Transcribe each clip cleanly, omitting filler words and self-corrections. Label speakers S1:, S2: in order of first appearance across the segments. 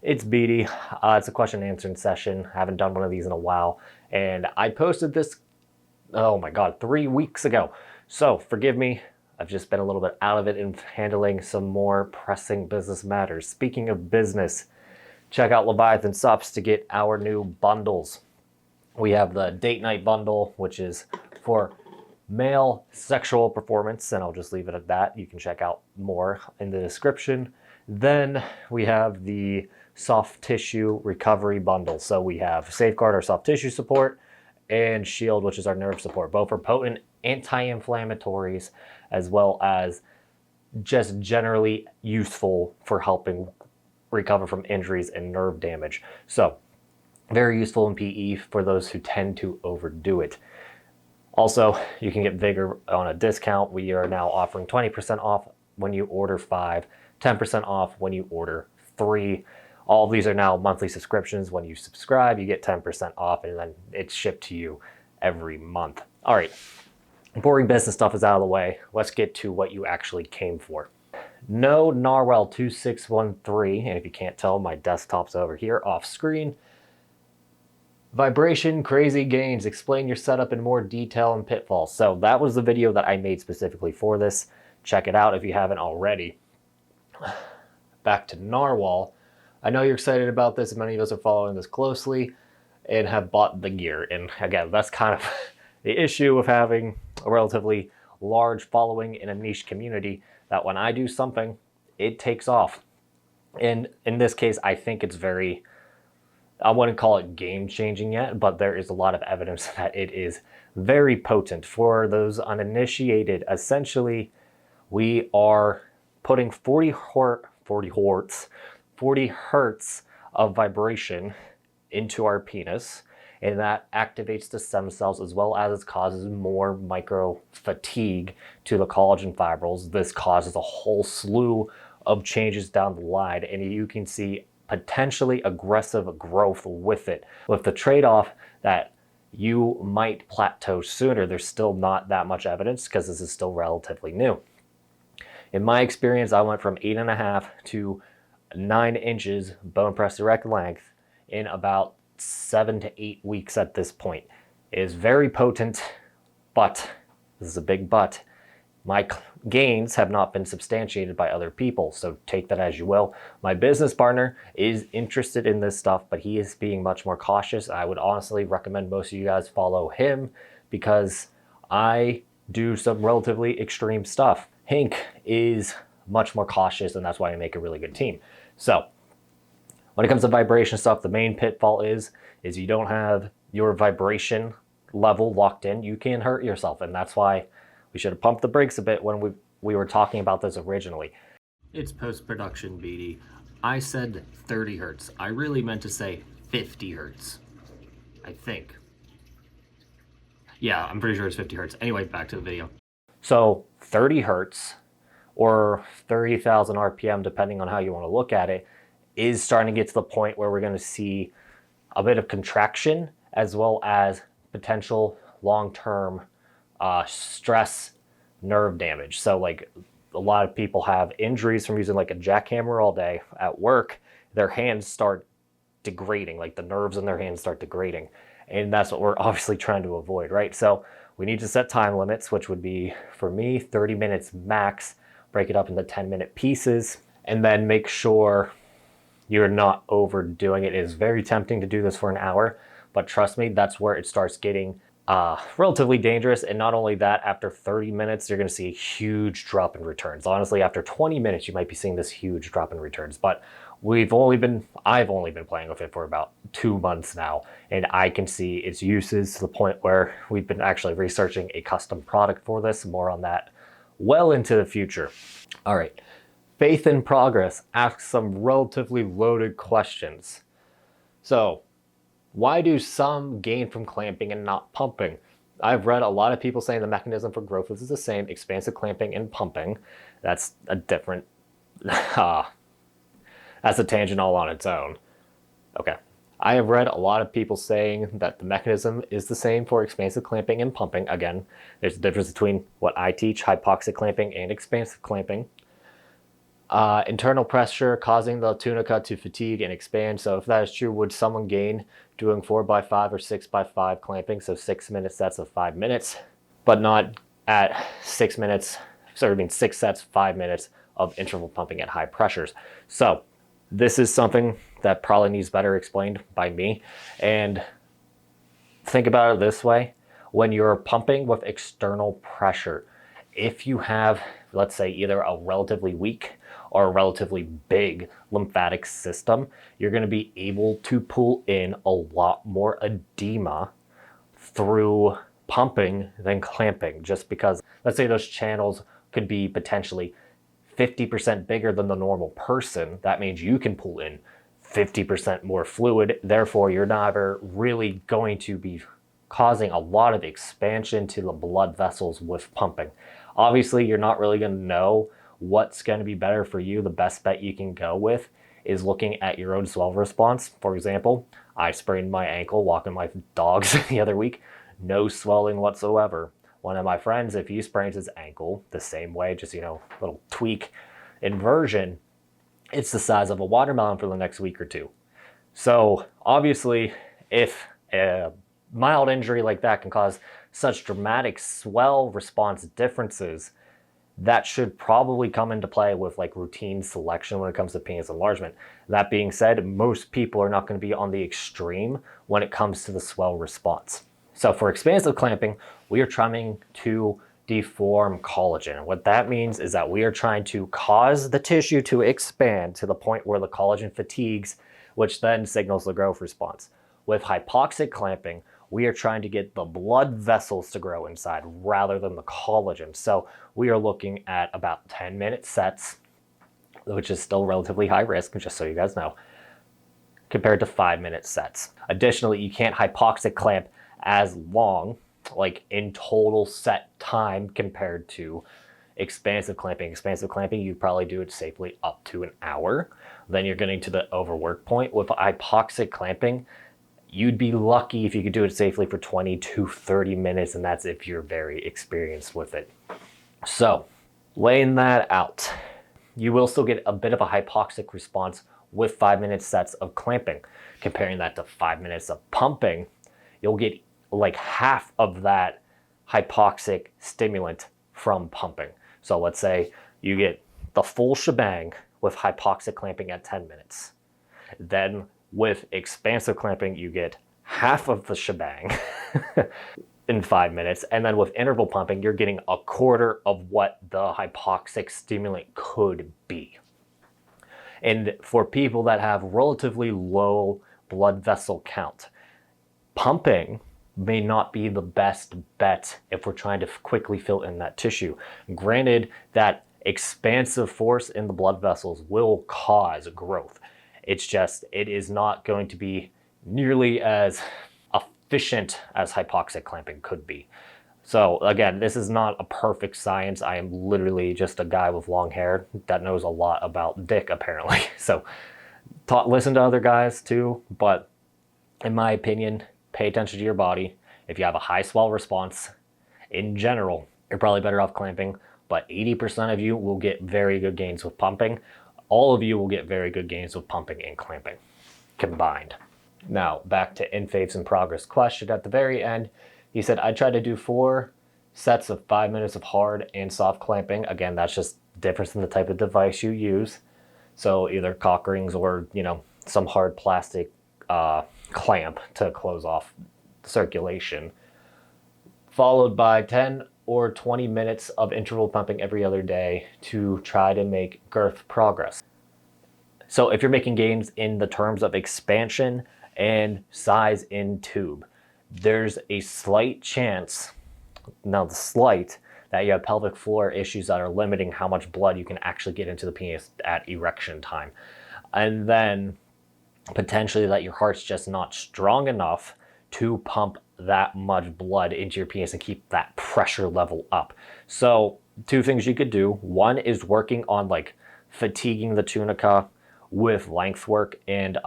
S1: It's Beatty. It's a question and answering session. I haven't done one of these in a while. And I posted this, oh my God, 3 weeks ago. So forgive me. I've just been a little bit out of it in handling some more pressing business matters. Speaking of business, check out Leviathan Subs to get our new bundles. We have the date night bundle, which is for male sexual performance, and I'll just leave it at that. You can check out more in the description. Then we have the soft tissue recovery bundle. So we have Safeguard, our soft tissue support, and Shield, which is our nerve support. Both are potent anti-inflammatories, as well as just generally useful for helping recover from injuries and nerve damage. So very useful in PE for those who tend to overdo it. Also, you can get Vigor on a discount. We are now offering 20% off when you order 5, 10% off when you order 3. All of these are now monthly subscriptions. When you subscribe, you get 10% off, and then it's shipped to you every month. All right, boring business stuff is out of the way. Let's get to what you actually came for. No Narwhal 2613, and if you can't tell, my desktop's over here off screen. Vibration, crazy gains, explain your setup in more detail and pitfalls. So that was the video that I made specifically for this. Check it out if you haven't already. Back to Narwhal. I know you're excited about this, and many of us are following this closely and have bought the gear. And again, that's kind of the issue of having a relatively large following in a niche community, that when I do something, it takes off. And in this case, I think it's very, I wouldn't call it game-changing yet, but there is a lot of evidence that it is very potent. For those uninitiated, essentially, we are putting 40 hertz of vibration into our penis, and that activates the stem cells, as well as it causes more micro fatigue to the collagen fibrils. This causes a whole slew of changes down the line, and you can see potentially aggressive growth with it, with the trade-off that you might plateau sooner. There's still not that much evidence because this is still relatively new. In my experience, I went from 8.5 to 9 inches bone press direct length in about 7 to 8 weeks at this point. It is very potent, but, this is a big but, my gains have not been substantiated by other people, so take that as you will. My business partner is interested in this stuff, but he is being much more cautious. I would honestly recommend most of you guys follow him, because I do some relatively extreme stuff. Hank is much more cautious, and that's why I make a really good team. So when it comes to vibration stuff, the main pitfall is you don't have your vibration level locked in. You can hurt yourself, and that's why we should have pumped the brakes a bit when we were talking about this originally. It's post-production, BD. I said 30 hertz. I really meant to say 50 hertz. I think. Yeah, I'm pretty sure it's 50 hertz. Anyway, back to the video. So 30 hertz or 30,000 RPM, depending on how you want to look at it, is starting to get to the point where we're going to see a bit of contraction, as well as potential long-term stress nerve damage. So like, a lot of people have injuries from using like a jackhammer all day at work. Their hands start degrading, like the nerves in their hands start degrading. And that's what we're obviously trying to avoid, right? So we need to set time limits, which would be, for me, 30 minutes max. Break it up into 10-minute pieces, and then make sure you're not overdoing it. It is very tempting to do this for an hour, but trust me, that's where it starts getting relatively dangerous. And not only that, after 30 minutes, you're going to see a huge drop in returns. Honestly, after 20 minutes, you might be seeing this huge drop in returns. But I've only been playing with it for about 2 months now, and I can see its uses to the point where we've been actually researching a custom product for this. More on that well into the future. All right. Faith in Progress asks some relatively loaded questions. So, why do some gain from clamping and not pumping? I've read a lot of people saying the mechanism for growth is the same, expansive clamping and pumping. That's a different, that's a tangent all on its own. Okay. I have read a lot of people saying that the mechanism is the same for expansive clamping and pumping. Again, there's a difference between what I teach, hypoxic clamping and expansive clamping. Internal pressure causing the tunica to fatigue and expand. So if that is true, would someone gain doing 4x5 or 6x5 clamping? So 6-minute sets of 5 minutes, but not at 6 minutes. So I mean 6 sets, 5 minutes of interval pumping at high pressures. So this is something that probably needs better explained by me. And think about it this way. When you're pumping with external pressure, if you have, let's say, either a relatively weak or a relatively big lymphatic system, you're going to be able to pull in a lot more edema through pumping than clamping, just because, let's say, those channels could be potentially 50% bigger than the normal person. That means you can pull in 50% more fluid. Therefore, you're never really going to be causing a lot of expansion to the blood vessels with pumping. Obviously, you're not really going to know what's going to be better for you. The best bet you can go with is looking at your own swell response. For example, I sprained my ankle walking my dogs the other week. No swelling whatsoever. One of my friends, if he sprains his ankle the same way, just, little tweak, inversion, it's the size of a watermelon for the next week or two. So obviously, if a mild injury like that can cause such dramatic swell response differences, that should probably come into play with like routine selection when it comes to penis enlargement. That being said, most people are not going to be on the extreme when it comes to the swell response. So for expansive clamping, we are trying to deform collagen. What that means is that we are trying to cause the tissue to expand to the point where the collagen fatigues, which then signals the growth response. With hypoxic clamping, we are trying to get the blood vessels to grow inside rather than the collagen. So we are looking at about 10-minute sets, which is still relatively high risk, just so you guys know, compared to 5-minute sets. Additionally, you can't hypoxic clamp as long, like in total set time, compared to expansive clamping. Expansive clamping, you probably do it safely up to an hour. Then you're getting to the overwork point. With hypoxic clamping, you'd be lucky if you could do it safely for 20 to 30 minutes, and that's if you're very experienced with it. So, laying that out, you will still get a bit of a hypoxic response with 5-minute sets of clamping. Comparing that to 5 minutes of pumping, you'll get like half of that hypoxic stimulant from pumping. So let's say you get the full shebang with hypoxic clamping at 10 minutes. Then with expansive clamping, you get half of the shebang in 5 minutes. And then with interval pumping, you're getting a quarter of what the hypoxic stimulant could be. And for people that have relatively low blood count count, pumping may not be the best bet if we're trying to quickly fill in that tissue. Granted, that expansive force in the blood vessels will cause growth. It's just, it is not going to be nearly as efficient as hypoxic clamping could be. So again, this is not a perfect science. I am literally just a guy with long hair that knows a lot about dick, apparently. So listen to other guys too, but in my opinion, pay attention to your body. If you have a high swell response, in general, you're probably better off clamping, but 80% of you will get very good gains with pumping. All of you will get very good gains with pumping and clamping combined. Now, back to InFaith's in Progress question at the very end. He said, I tried to do 4 sets of 5 minutes of hard and soft clamping. Again, that's just difference in the type of device you use. So either cock rings or, some hard plastic clamp to close off circulation, followed by 10 or 20 minutes of interval pumping every other day to try to make girth progress. So if you're making gains in the terms of expansion and size in tube, there's a slight chance, that you have pelvic floor issues that are limiting how much blood you can actually get into the penis at erection time. And then potentially that your heart's just not strong enough to pump that much blood into your penis and keep that pressure level up. So 2 things you could do. One is working on fatiguing the tunica with length work and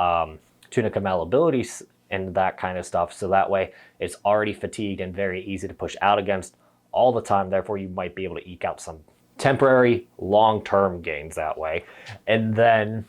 S1: tunica malleability and that kind of stuff. So that way it's already fatigued and very easy to push out against all the time. Therefore, you might be able to eke out some temporary long-term gains that way. And then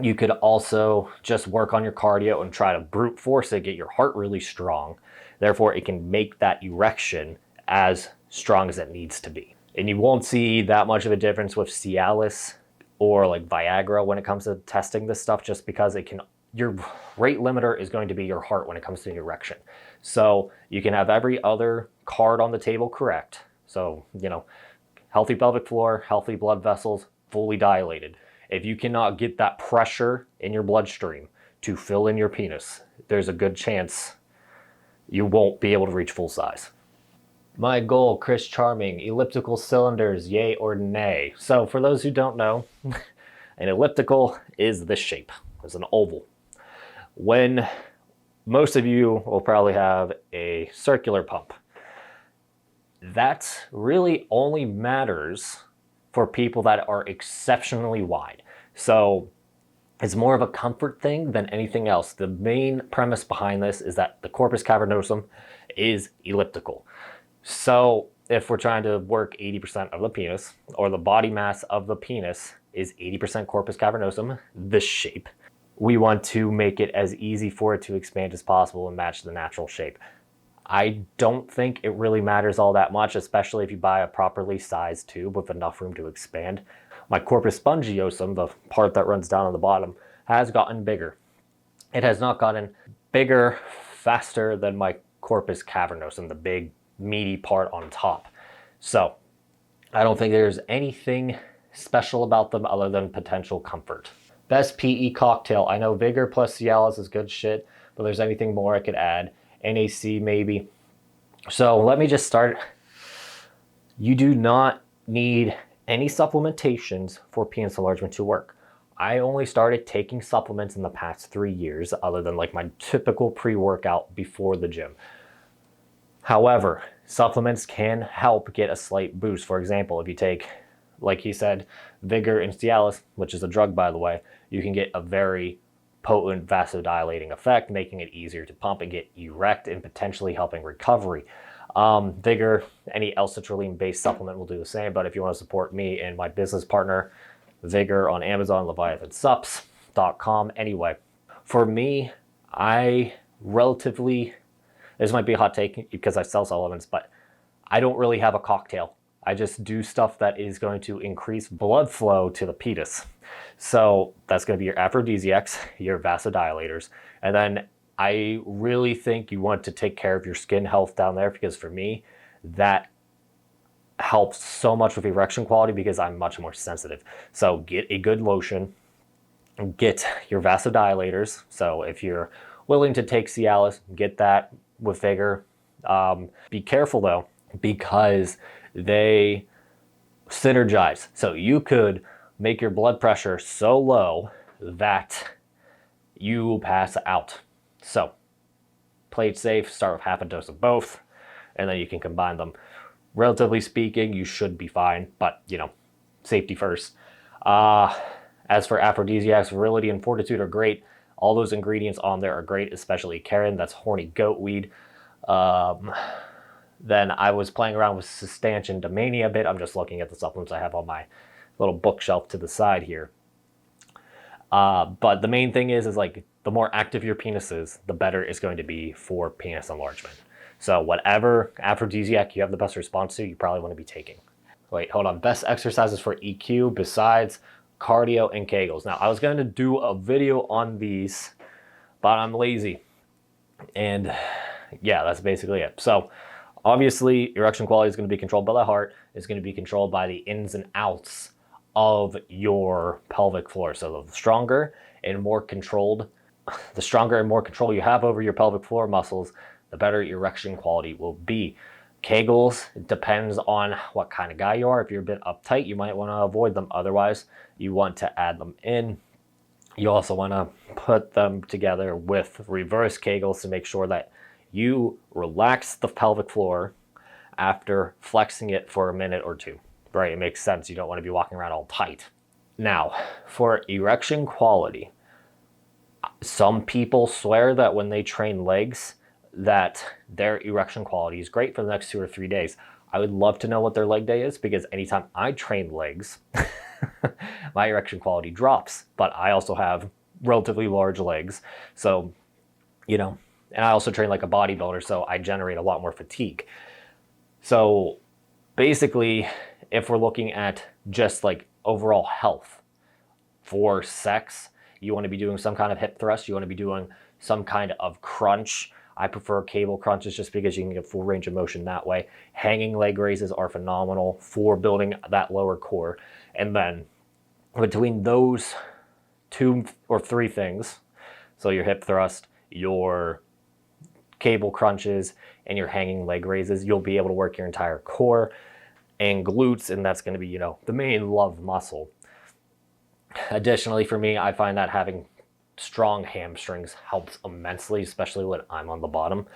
S1: you could also just work on your cardio and try to brute force it, get your heart really strong. Therefore, it can make that erection as strong as it needs to be. And you won't see that much of a difference with Cialis or like Viagra when it comes to testing this stuff, just because it can, your rate limiter is going to be your heart when it comes to the erection. So you can have every other card on the table correct. So, you know, healthy pelvic floor, healthy blood vessels, fully dilated. If you cannot get that pressure in your bloodstream to fill in your penis, there's a good chance you won't be able to reach full size. My goal, Chris Charming, elliptical cylinders, yay or nay? So for those who don't know, an elliptical is this shape. It's an oval. When most of you will probably have a circular pump, that really only matters for people that are exceptionally wide. So it's more of a comfort thing than anything else. The main premise behind this is that the corpus cavernosum is elliptical. So if we're trying to work 80% of the penis, or the body mass of the penis is 80% corpus cavernosum, this shape, we want to make it as easy for it to expand as possible and match the natural shape. I don't think it really matters all that much, especially if you buy a properly sized tube with enough room to expand. My corpus spongiosum, the part that runs down on the bottom, has gotten bigger. It has not gotten bigger faster than my corpus cavernosum, the big meaty part on top. So I don't think there's anything special about them other than potential comfort. Best PE cocktail. I know Vigor plus Cialis is good shit, but there's anything more I could add. NAC maybe. So let me just start. You do not need any supplementations for penis enlargement to work. I only started taking supplements in the past 3 years, other than like my typical pre-workout before the gym. However, supplements can help get a slight boost. For example, if you take, like he said, Vigor and Cialis, which is a drug by the way, you can get a very potent vasodilating effect, making it easier to pump and get erect and potentially helping recovery. Vigor, any L-citrulline based supplement will do the same, but if you want to support me and my business partner, Vigor on Amazon, leviathansups.com. Anyway, for me, I relatively, this might be a hot take because I sell supplements, but I don't really have a cocktail. I just do stuff that is going to increase blood flow to the penis. So that's going to be your aphrodisiacs, your vasodilators. And then I really think you want to take care of your skin health down there, because for me, that helps so much with erection quality because I'm much more sensitive. So get a good lotion, get your vasodilators. So if you're willing to take Cialis, get that with Vigor. Be careful though, because they synergize. So you could make your blood pressure so low that you pass out. So play it safe, start with half a dose of both, and then you can combine them. Relatively speaking, you should be fine, but you know, safety first. As for aphrodisiacs, virility and fortitude are great. All those ingredients on there are great, especially Karen, that's horny goat weed. Then I was playing around with Sustantia Domania a bit. I'm just looking at the supplements I have on my little bookshelf to the side here. But the main thing is like the more active your penis is, the better it's going to be for penis enlargement. So whatever aphrodisiac you have the best response to, you probably want to be taking. Wait, hold on. Best exercises for EQ besides cardio and Kegels. Now, I was going to do a video on these, but I'm lazy. And yeah, that's basically it. So obviously, erection quality is going to be controlled by the heart. It's going to be controlled by the ins and outs of your pelvic floor. So the stronger and more control you have over your pelvic floor muscles, the better erection quality will be. Kegels, it depends on what kind of guy you are. If you're a bit uptight, you might want to avoid them. Otherwise, you want to add them in. You also want to put them together with reverse Kegels to make sure that you relax the pelvic floor after flexing it for a minute or two. Right, it makes sense. You don't want to be walking around all tight. Now, for erection quality, some people swear that when they train legs, that their erection quality is great for the next 2 or 3 days. I would love to know what their leg day is, because anytime I train legs, my erection quality drops. But I also have relatively large legs. So, you know, and I also train like a bodybuilder, so I generate a lot more fatigue. So basically, if we're looking at just like overall health for sex, you want to be doing some kind of hip thrust, you want to be doing some kind of crunch. I prefer cable crunches just because you can get full range of motion that way. Hanging leg raises are phenomenal for building that lower core. And then between those 2 or 3 things, so your hip thrust, your cable crunches, and your hanging leg raises, you'll be able to work your entire core and glutes, and that's going to be, you know, the main love muscle. Additionally, for me, I find that having strong hamstrings helps immensely, especially when I'm on the bottom.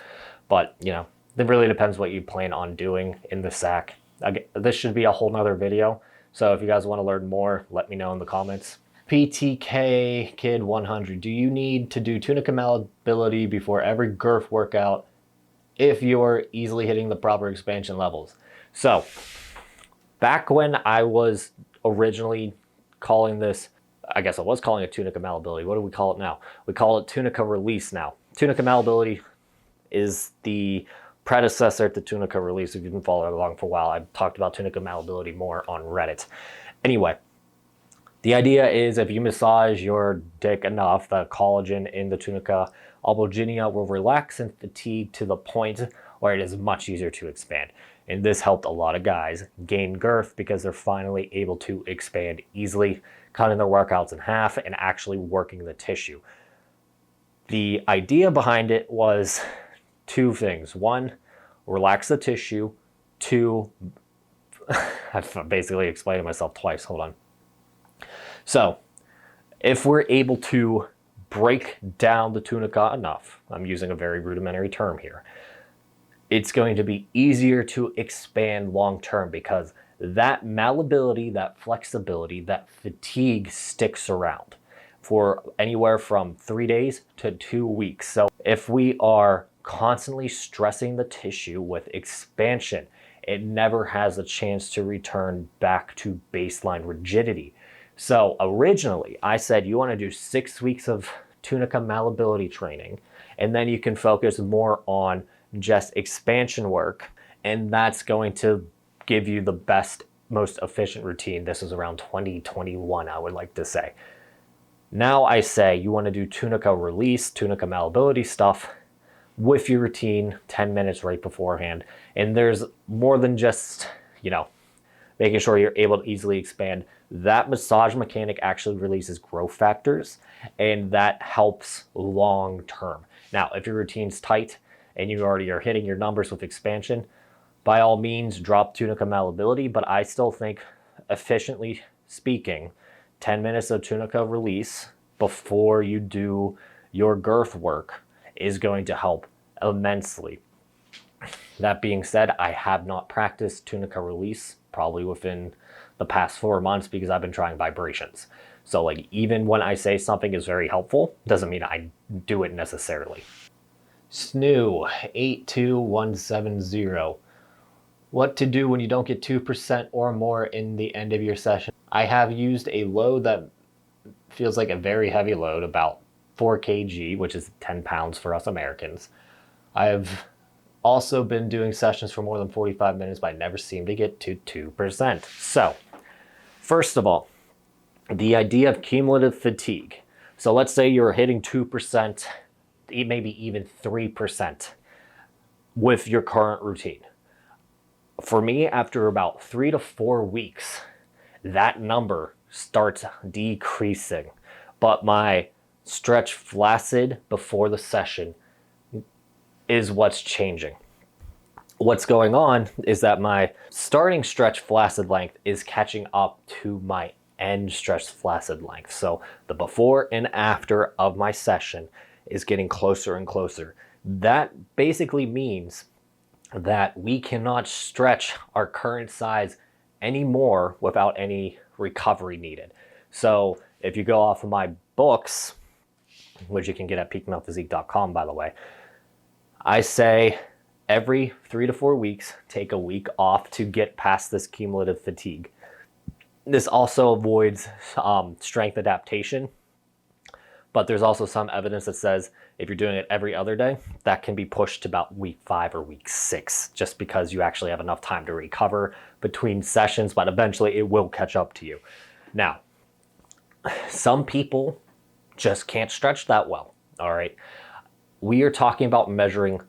S1: But, you know, it really depends what you plan on doing in the sack. Again, this should be a whole nother video, so if you guys want to learn more, let me know in the comments. PTK Kid 100, do you need to do Tunica malleability before every girth workout if you're easily hitting the proper expansion levels? So, back when I was originally calling this, I guess I was calling it Tunica malleability. What do we call it now? We call it Tunica release now. Tunica malleability is the predecessor to Tunica release. If you've been following along for a while, I've talked about Tunica malleability more on Reddit. Anyway, the idea is if you massage your dick enough, the collagen in the Tunica albuginea will relax and fatigue to the point where it is much easier to expand. And this helped a lot of guys gain girth because they're finally able to expand easily, cutting their workouts in half and actually working the tissue. The idea behind it was 2 things. 1, relax the tissue. 2, I've basically explained myself twice. Hold on. So, if we're able to break down the tunica enough, I'm using a very rudimentary term here, it's going to be easier to expand long term because that malleability, that flexibility, that fatigue sticks around for anywhere from 3 days to 2 weeks. So if we are constantly stressing the tissue with expansion, it never has a chance to return back to baseline rigidity. So originally I said you want to do 6 weeks of Tunica malleability training, and then you can focus more on just expansion work, and that's going to give you the best, most efficient routine. This is around 2021, I would like to say. Now I say you want to do Tunica release, Tunica malleability stuff with your routine 10 minutes right beforehand. And there's more than just, you know, making sure you're able to easily expand. That massage mechanic actually releases growth factors, and that helps long term. Now, if your routine's tight and you already are hitting your numbers with expansion, by all means, drop Tunica malleability, but I still think, efficiently speaking, 10 minutes of Tunica release before you do your girth work is going to help immensely. That being said, I have not practiced Tunica release probably within the past 4 months because I've been trying vibrations. So like, even when I say something is very helpful, doesn't mean I do it necessarily. Snoo 82170. What to do when you don't get 2% or more in the end of your session? I have used a load that feels like a very heavy load, about 4 kg, which is 10 pounds for us Americans. I've also been doing sessions for more than 45 minutes, but I never seem to get to 2%. So, first of all, the idea of cumulative fatigue. So let's say you're hitting 2%, maybe even 3% with your current routine. For me, after about 3 to 4 weeks, that number starts decreasing. But my stretch flaccid before the session is what's changing. What's going on is that my starting stretch flaccid length is catching up to my end stretch flaccid length. So the before and after of my session is getting closer and closer. That basically means that we cannot stretch our current size anymore without any recovery needed. So if you go off of my books, which you can get at peakmalphysique.com, by the way, I say every 3 to 4 weeks, take a week off to get past this cumulative fatigue. This also avoids strength adaptation, but there's also some evidence that says if you're doing it every other day, that can be pushed to about week 5 or week 6, just because you actually have enough time to recover between sessions, but eventually it will catch up to you. Now, some people just can't stretch that well, all right? We are talking about measuring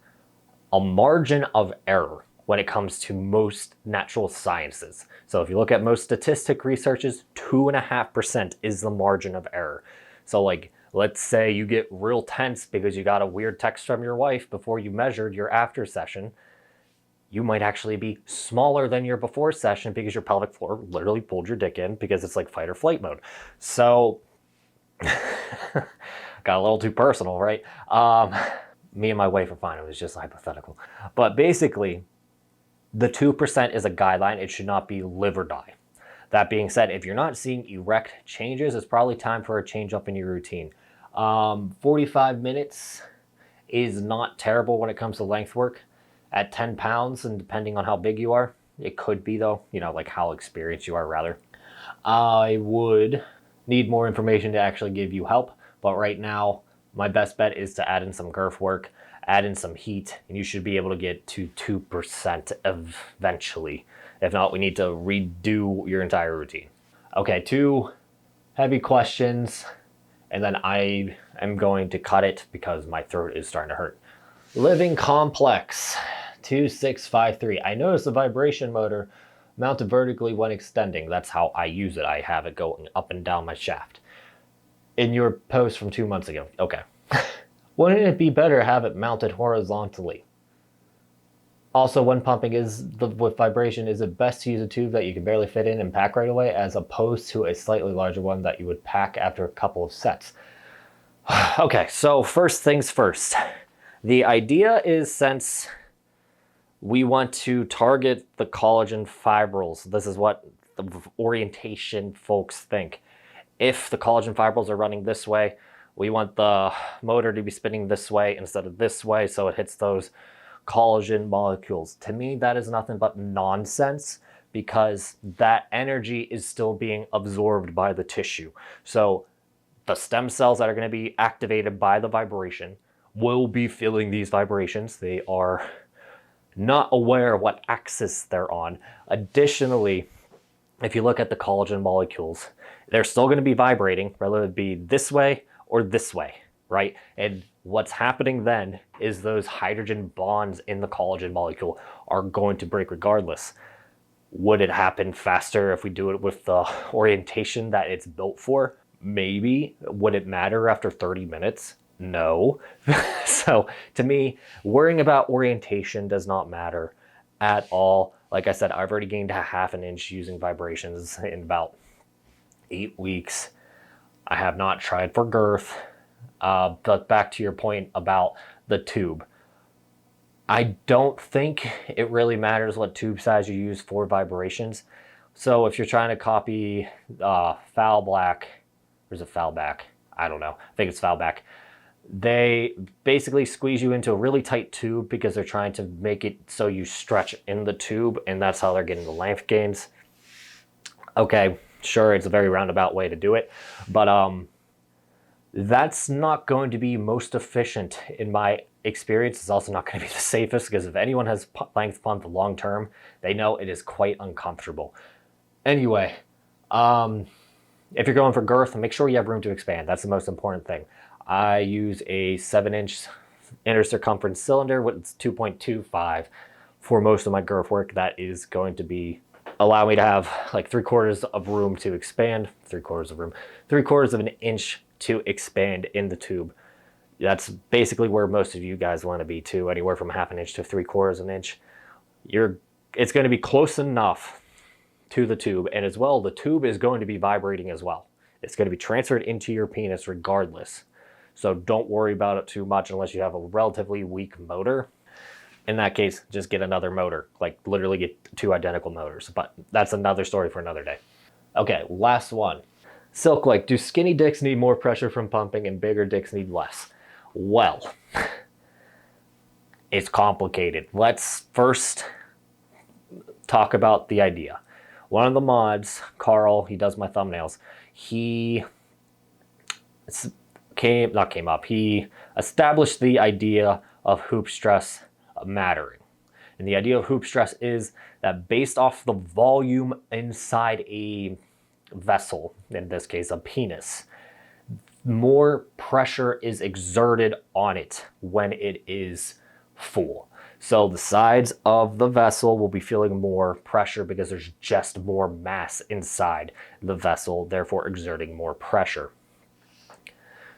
S1: a margin of error when it comes to most natural sciences. So if you look at most statistic researches, 2.5% is the margin of error. So like, let's say you get real tense because you got a weird text from your wife before you measured your after session. You might actually be smaller than your before session because your pelvic floor literally pulled your dick in because it's like fight or flight mode. So, got a little too personal, right? Me and my wife are fine. It was just hypothetical. But basically, the 2% is a guideline. It should not be live or die. That being said, if you're not seeing erect changes, it's probably time for a change up in your routine. 45 minutes is not terrible when it comes to length work. At 10 pounds, and depending on how big you are, it could be though, like how experienced you are rather. I would need more information to actually give you help, but right now, my best bet is to add in some girth work, add in some heat, and you should be able to get to 2% eventually. If not, we need to redo your entire routine. Okay, 2 heavy questions, and then I am going to cut it because my throat is starting to hurt. Living complex 2653. I noticed the vibration motor mounted vertically when extending. That's how I use it. I have it going up and down my shaft. In your post from 2 months ago. Okay. Wouldn't it be better to have it mounted horizontally? Also, when pumping with vibration, is it best to use a tube that you can barely fit in and pack right away as opposed to a slightly larger one that you would pack after a couple of sets? Okay, so first things first. The idea is, since we want to target the collagen fibrils, this is what the orientation folks think. If the collagen fibrils are running this way, we want the motor to be spinning this way instead of this way, so it hits those collagen molecules. To me, that is nothing but nonsense, because that energy is still being absorbed by the tissue. So the stem cells that are going to be activated by the vibration will be feeling these vibrations. They are not aware of what axis they're on. Additionally, if you look at the collagen molecules, they're still going to be vibrating, whether it be this way or this way, right? And what's happening then is those hydrogen bonds in the collagen molecule are going to break regardless. Would it happen faster if we do it with the orientation that it's built for? Maybe. Would it matter after 30 minutes? No. So to me, worrying about orientation does not matter at all. Like I said, I've already gained a half an inch using vibrations in about 8 weeks. I have not tried for girth. But back to your point about the tube. I don't think it really matters what tube size you use for vibrations. So if you're trying to copy Foul Black, or is it Foul Back? I don't know. I think it's Foul Back. They basically squeeze you into a really tight tube because they're trying to make it so you stretch in the tube, and that's how they're getting the length gains. Okay, sure, it's a very roundabout way to do it, but that's not going to be most efficient in my experience. It's also not going to be the safest, because if anyone has length pumped long term, they know it is quite uncomfortable. Anyway, if you're going for girth, make sure you have room to expand. That's the most important thing. I use a 7-inch inner circumference cylinder with 2.25 for most of my girth work. That is going to be allow me to have like 3/4 of room to expand, 3/4 of room, 3/4 of an inch to expand in the tube. That's basically where most of you guys want to be too, anywhere from 1/2 inch to 3/4 of an inch. It's going to be close enough to the tube, and as well, the tube is going to be vibrating as well. It's going to be transferred into your penis regardless. So don't worry about it too much unless you have a relatively weak motor. In that case, just get another motor, like literally get 2 identical motors, but that's another story for another day. Okay, last one. Silk Lake, do skinny dicks need more pressure from pumping and bigger dicks need less? Well, It's complicated. Let's first talk about the idea. One of the mods, Carl, he does my thumbnails, he established the idea of hoop stress mattering. And the idea of hoop stress is that based off the volume inside a vessel, in this case a penis, more pressure is exerted on it when it is full. So the sides of the vessel will be feeling more pressure because there's just more mass inside the vessel, therefore exerting more pressure.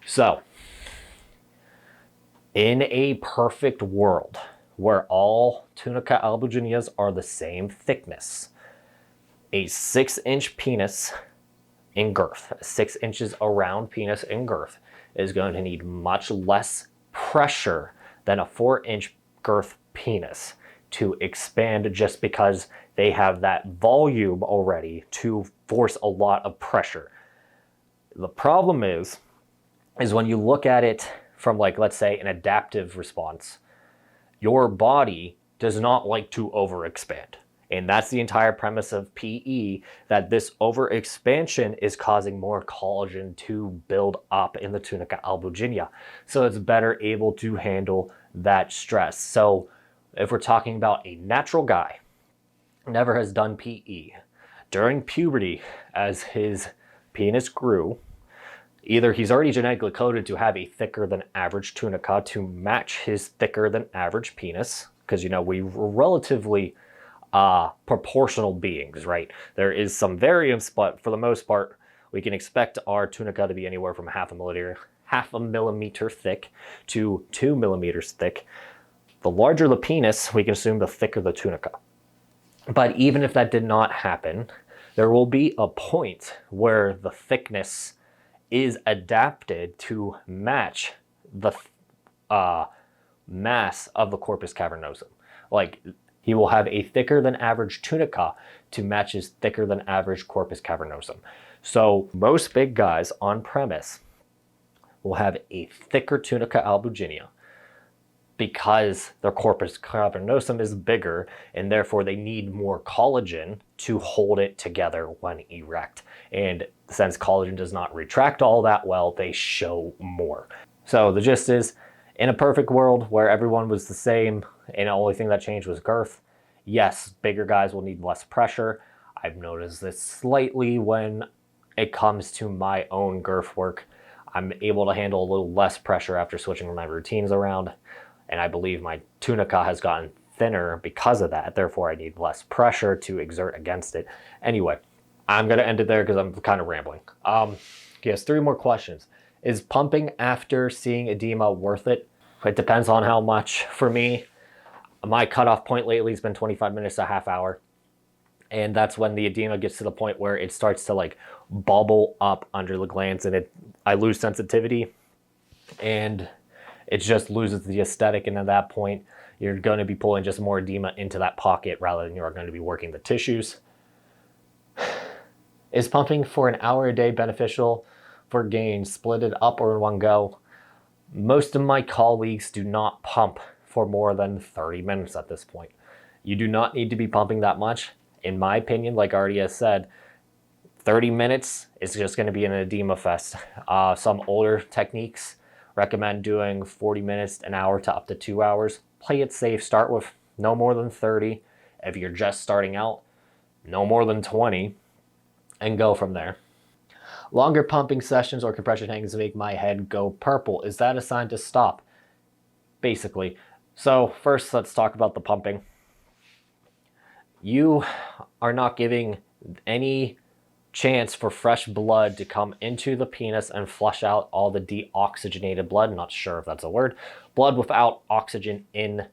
S1: So, in a perfect world where all Tunica albugineas are the same thickness, a 6-inch penis in girth, 6 inches around penis in girth, is going to need much less pressure than a 4-inch girth penis to expand, just because they have that volume already to force a lot of pressure. The problem is when you look at it from, like, let's say an adaptive response, your body does not like to overexpand. And that's the entire premise of PE, that this overexpansion is causing more collagen to build up in the tunica albuginea. So it's better able to handle that stress. So if we're talking about a natural guy, never has done PE, during puberty, as his penis grew, either he's already genetically coded to have a thicker than average tunica to match his thicker than average penis, because, you know, we're relatively proportional beings, right? There is some variance, but for the most part, we can expect our tunica to be anywhere from half a millimeter thick to 2 millimeters thick. The larger the penis, we can assume the thicker the tunica. But even if that did not happen, there will be a point where the thickness is adapted to match the mass of the corpus cavernosum. Like, he will have a thicker than average tunica to match his thicker than average corpus cavernosum. So most big guys on premise will have a thicker tunica albuginea because their corpus cavernosum is bigger, and therefore they need more collagen to hold it together when erect. And since collagen does not retract all that well, they show more. So the gist is, in a perfect world where everyone was the same and the only thing that changed was girth, yes, bigger guys will need less pressure. I've noticed this slightly when it comes to my own girth work. I'm able to handle a little less pressure after switching my routines around, and I believe my tunica has gotten thinner because of that. Therefore, I need less pressure to exert against it. Anyway, I'm going to end it there because I'm kind of rambling. He has 3 more questions. Is pumping after seeing edema worth it? It depends on how much. For me, my cutoff point lately has been 25 minutes to a half hour. And that's when the edema gets to the point where it starts to, like, bubble up under the glands, and I lose sensitivity, and it just loses the aesthetic. And at that point, you're going to be pulling just more edema into that pocket rather than you're going to be working the tissues. Is pumping for an hour a day beneficial for gains? Split it up or in one go? Most of my colleagues do not pump for more than 30 minutes at this point. You do not need to be pumping that much. In my opinion, like I already has said, 30 minutes is just going to be an edema fest. Some older techniques recommend doing 40 minutes, an hour to up to 2 hours. Play it safe. Start with no more than 30. If you're just starting out, no more than 20, and go from there. Longer pumping sessions or compression hangs make my head go purple. Is that a sign to stop? Basically. So first, let's talk about the pumping. You are not giving any chance for fresh blood to come into the penis and flush out all the deoxygenated blood. Not sure if that's a word. Blood without oxygen in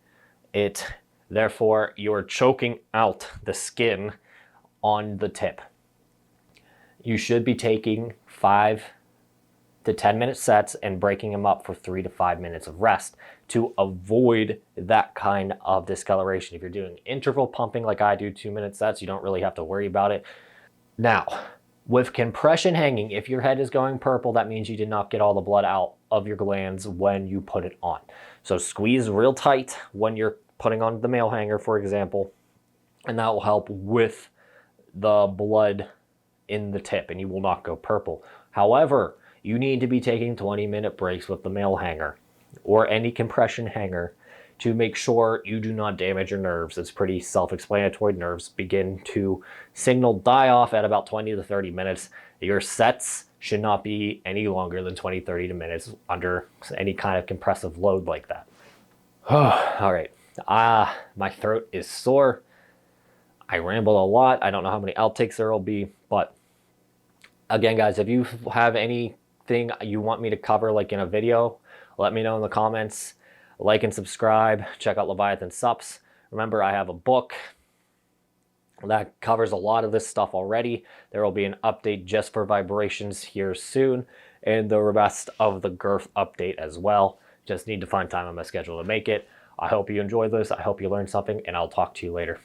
S1: it. Therefore, you're choking out the skin on the tip. You should be taking 5 to 10 minute sets and breaking them up for 3 to 5 minutes of rest to avoid that kind of discoloration. If you're doing interval pumping like I do, 2-minute sets, you don't really have to worry about it. Now, With compression hanging, if your head is going purple, that means you did not get all the blood out of your glands when you put it on. So squeeze real tight when you're putting on the male hanger, for example, and that will help with the blood in the tip and you will not go purple. However, you need to be taking 20-minute breaks with the male hanger or any compression hanger to make sure you do not damage your nerves. It's pretty self-explanatory. Nerves begin to signal die off at about 20 to 30 minutes. Your sets should not be any longer than 20-30 minutes under any kind of compressive load like that. All right. My throat is sore. I rambled a lot. I don't know how many outtakes there will be, but again, guys, if you have anything you want me to cover like in a video, let me know in the comments. Like and subscribe. Check out Leviathan Sups. Remember, I have a book that covers a lot of this stuff already. There will be an update just for vibrations here soon, and the rest of the girth update as well. Just need to find time on my schedule to make it. I hope you enjoyed this. I hope you learned something, and I'll talk to you later.